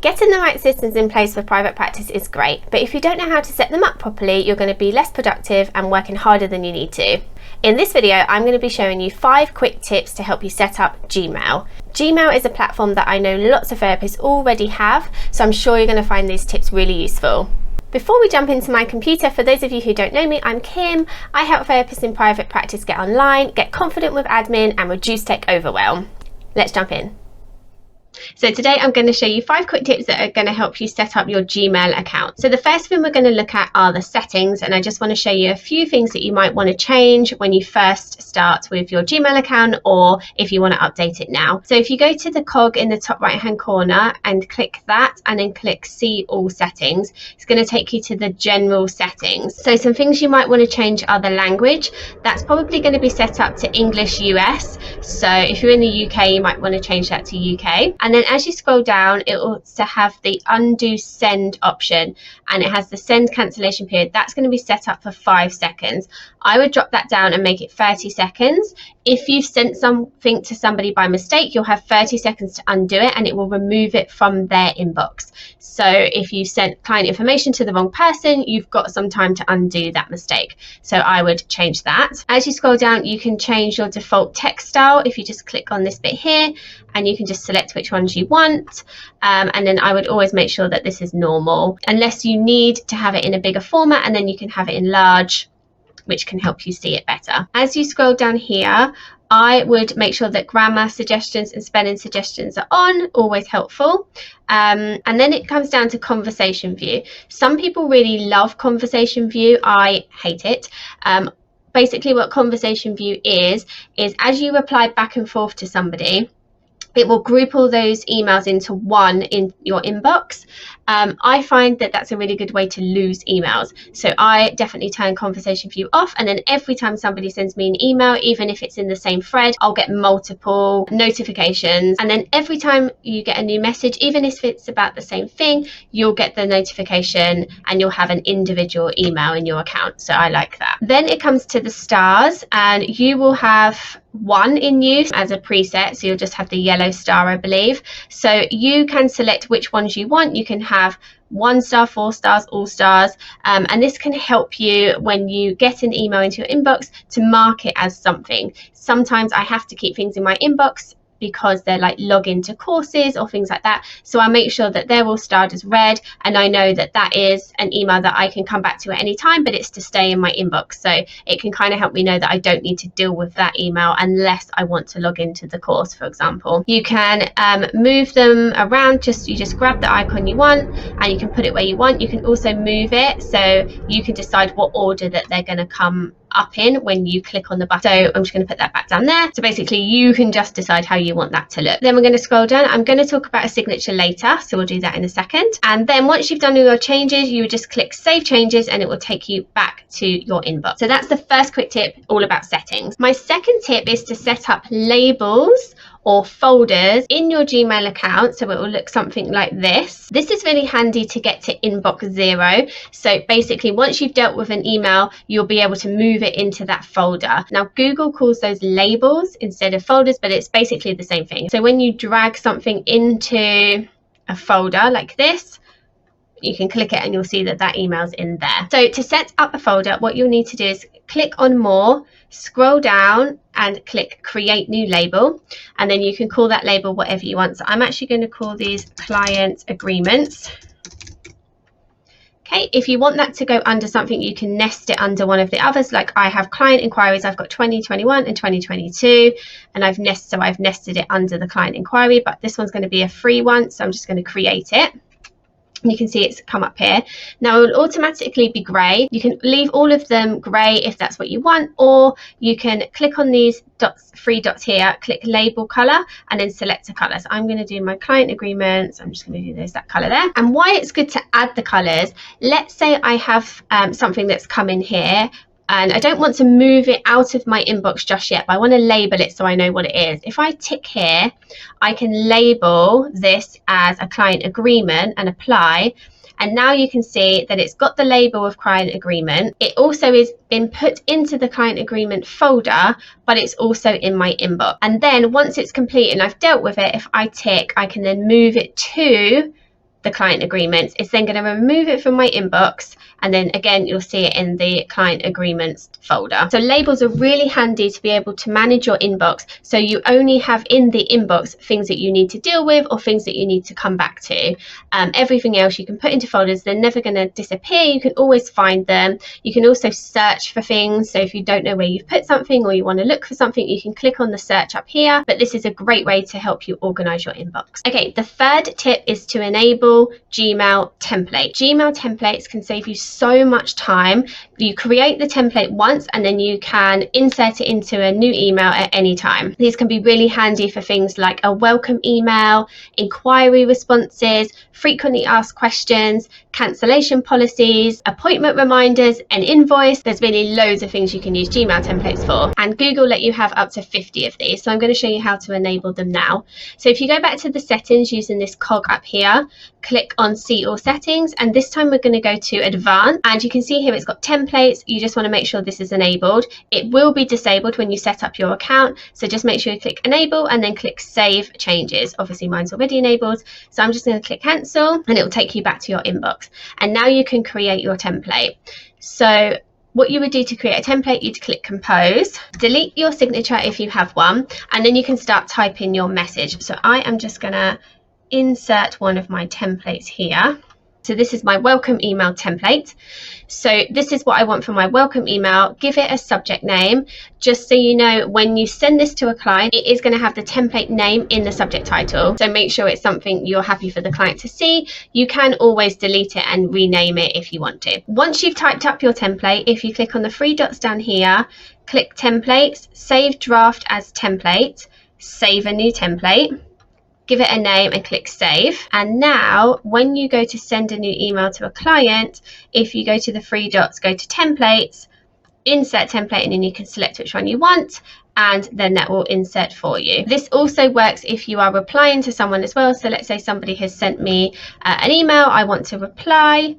Getting the right systems in place for private practice is great, but if you don't know how to set them up properly, you're going to be less productive and working harder than you need to. In this video, I'm going to be showing you 5 quick tips to help you set up Gmail. Gmail is a platform that I know lots of therapists already have, so I'm sure you're going to find these tips really useful. Before we jump into my computer, for those of you who don't know me, I'm Kim. I help therapists in private practice get online, get confident with admin, and reduce tech overwhelm. Let's jump in. So today I'm going to show you 5 quick tips that are going to help you set up your Gmail account. So the first thing we're going to look at are the settings, and I just want to show you a few things that you might want to change when you first start with your Gmail account, or if you want to update it now. So if you go to the cog in the top right hand corner and click that and then click see all settings, it's going to take you to the general settings. So some things you might want to change are the language. That's probably going to be set up to English US. So if you're in the UK, you might want to change that to UK. And then as you scroll down, it will have the undo send option, and it has the send cancellation period. That's going to be set up for 5 seconds. I would drop that down and make it 30 seconds. If you've sent something to somebody by mistake, you'll have 30 seconds to undo it, and it will remove it from their inbox. So if you sent client information to the wrong person, you've got some time to undo that mistake. So I would change that. As you scroll down, you can change your default text style if you just click on this bit here, and you can just select which ones you want. And then I would always make sure that this is normal, unless you need to have it in a bigger format, and then you can have it in large, which can help you see it better. As you scroll down here, I would make sure that grammar suggestions and spelling suggestions are on, always helpful. And then it comes down to conversation view. Some people really love conversation view. I hate it. Basically what conversation view is as you reply back and forth to somebody, it will group all those emails into one in your inbox. I find that that's a really good way to lose emails. So I definitely turn conversation view off, and then every time somebody sends me an email, even if it's in the same thread, I'll get multiple notifications. And then every time you get a new message, even if it's about the same thing, you'll get the notification and you'll have an individual email in your account. So I like that. Then it comes to the stars, and you will have 1 in use as a preset, so you'll just have the yellow star, I believe. So you can select which ones you want. You can have 1 star, 4 stars, all stars, and this can help you when you get an email into your inbox to mark it as something. Sometimes I have to keep things in my inbox because they're like login to courses or things like that, so I make sure that they're all starred as red, and I know that that is an email that I can come back to at any time, but it's to stay in my inbox. So it can kind of help me know that I don't need to deal with that email unless I want to log into the course, for example. You can move them around. You just grab the icon you want and you can put it where you want. You can also move it, so you can decide what order that they're going to come up in when you click on the button. So I'm just going to put that back down there. So basically you can just decide how you want that to look. Then we're going to scroll down. I'm going to talk about a signature later, so we'll do that in a second. And then once you've done all your changes, you would just click save changes and it will take you back to your inbox. So that's the first quick tip, all about settings. My second tip is to set up labels or folders in your Gmail account, so it will look something like this. This is really handy to get to inbox 0. So basically once you've dealt with an email, you'll be able to move it into that folder. Now Google calls those labels instead of folders, but it's basically the same thing. So when you drag something into a folder like this, you can click it and you'll see that that email's in there. So to set up a folder, what you'll need to do is click on more, scroll down and click create new label, and then you can call that label whatever you want. So I'm actually going to call these client agreements. Okay, if you want that to go under something, you can nest it under one of the others. Like I have client inquiries, I've got 2021 and 2022, and I've nested it under the client inquiry, but this one's going to be a free one, so I'm just going to create it. You can see it's come up here. Now it will automatically be grey. You can leave all of them grey if that's what you want, or you can click on these dots, 3 dots here, click label colour and then select a colour. So I'm going to do my client agreements. I'm just going to do that colour there. And why it's good to add the colours, let's say I have something that's come in here and I don't want to move it out of my inbox just yet, but I want to label it so I know what it is. If I tick here, I can label this as a client agreement and apply. And now you can see that it's got the label of client agreement. It also is been put into the client agreement folder, but it's also in my inbox. And then once it's complete and I've dealt with it, if I tick, I can then move it to the client agreements. It's then going to remove it from my inbox, and then again you'll see it in the client agreements folder. So labels are really handy to be able to manage your inbox, so you only have in the inbox things that you need to deal with or things that you need to come back to. Everything else you can put into folders. They're never going to disappear. You can always find them. You can also search for things, so if you don't know where you've put something or you want to look for something, you can click on the search up here. But this is a great way to help you organize your inbox. Okay, the third tip is to enable Gmail templates. Gmail templates can save you so much time. You create the template once and then you can insert it into a new email at any time. These can be really handy for things like a welcome email, inquiry responses, frequently asked questions, cancellation policies, appointment reminders, an invoice. There's really loads of things you can use Gmail templates for, and Google let you have up to 50 of these. So I'm going to show you how to enable them now. So if you go back to the settings using this cog up here, click on see all settings, and this time we're going to go to advanced, and you can see here it's got templates. You just want to make sure this is enabled. It will be disabled when you set up your account, so just make sure you click enable and then click save changes. Obviously mine's already enabled, so I'm just going to click cancel and it will take you back to your inbox, and now you can create your template. So what you would do to create a template, you'd click compose, delete your signature if you have one, and then you can start typing your message. So I am just going to insert one of my templates here. So this is my welcome email template. So this is what I want for my welcome email. Give it a subject name, just so you know when you send this to a client, it is going to have the template name in the subject title. So make sure it's something you're happy for the client to see. You can always delete it and rename it if you want to. Once you've typed up your template, if you click on the three dots down here, click templates, save draft as template, save a new template, give it a name and click save. And now when you go to send a new email to a client, if you go to the three dots, go to templates, insert template, and then you can select which one you want, and then that will insert for you. This also works if you are replying to someone as well. So let's say somebody has sent me an email, I want to reply,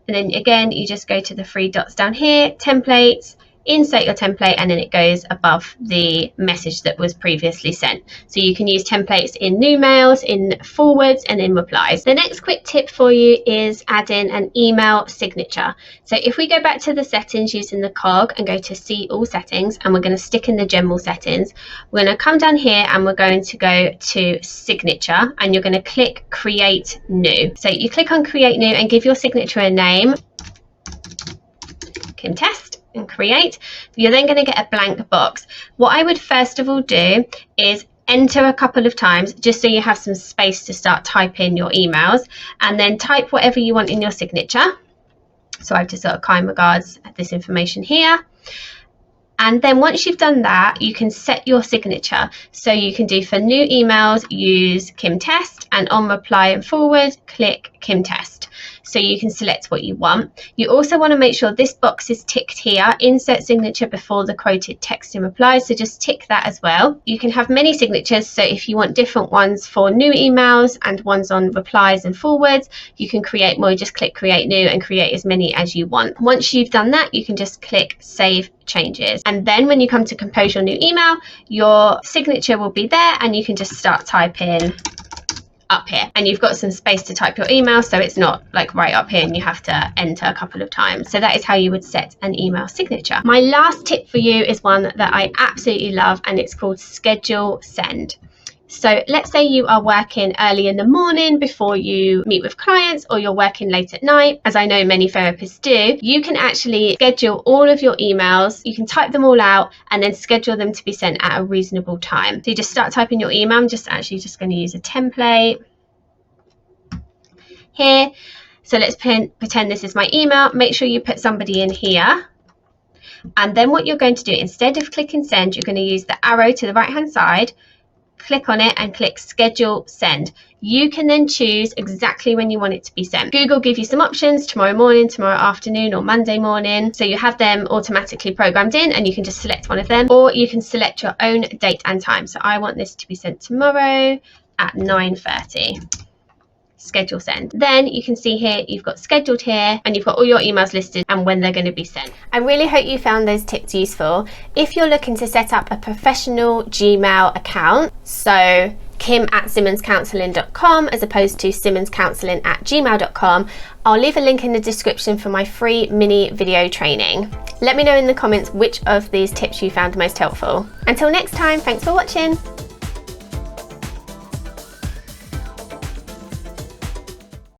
and then again you just go to the three dots down here, templates, insert your template, and then it goes above the message that was previously sent. So you can use templates in new mails, in forwards, and in replies. The next quick tip for you is adding an email signature. So if we go back to the settings using the cog and go to see all settings, and we're going to stick in the general settings, we're going to come down here and we're going to go to signature, and you're going to click create new. So you click on create new and give your signature a name, Kim Test, and create. You're then going to get a blank box. What I would first of all do is enter a couple of times, just so you have some space to start typing your emails, and then type whatever you want in your signature. So I've just got kind regards, this information here. And then once you've done that, you can set your signature. So you can do for new emails, use Kim Test, and on reply and forward, click Kim Test. So you can select what you want. You also want to make sure this box is ticked here, insert signature before the quoted text in reply. So just tick that as well. You can have many signatures. So if you want different ones for new emails and ones on replies and forwards, you can create more. Just click create new and create as many as you want. Once you've done that, you can just click save changes. And then when you come to compose your new email, your signature will be there, and you can just start typing up here, and you've got some space to type your email, so it's not like right up here and you have to enter a couple of times. So that is how you would set an email signature. My last tip for you is one that I absolutely love, and it's called schedule send. So let's say you are working early in the morning before you meet with clients, or you're working late at night, as I know many therapists do. You can actually schedule all of your emails. You can type them all out and then schedule them to be sent at a reasonable time. So you just start typing your email. I'm just going to use a template here. So let's pretend this is my email. Make sure you put somebody in here. And then what you're going to do, instead of clicking send, you're going to use the arrow to the right hand side, click on it and click schedule send. You can then choose exactly when you want it to be sent. Google give you some options: tomorrow morning, tomorrow afternoon, or Monday morning. So you have them automatically programmed in, and you can just select one of them, or you can select your own date and time. So I want this to be sent tomorrow at 9:30. Schedule send. Then you can see here you've got scheduled here, and you've got all your emails listed and when they're going to be sent. I really hope you found those tips useful. If you're looking to set up a professional Gmail account, so kim@simmonscounselling.com as opposed to simmonscounselling@gmail.com. I'll leave a link in the description for my free mini video training. Let me know in the comments which of these tips you found most helpful. Until next time, thanks for watching.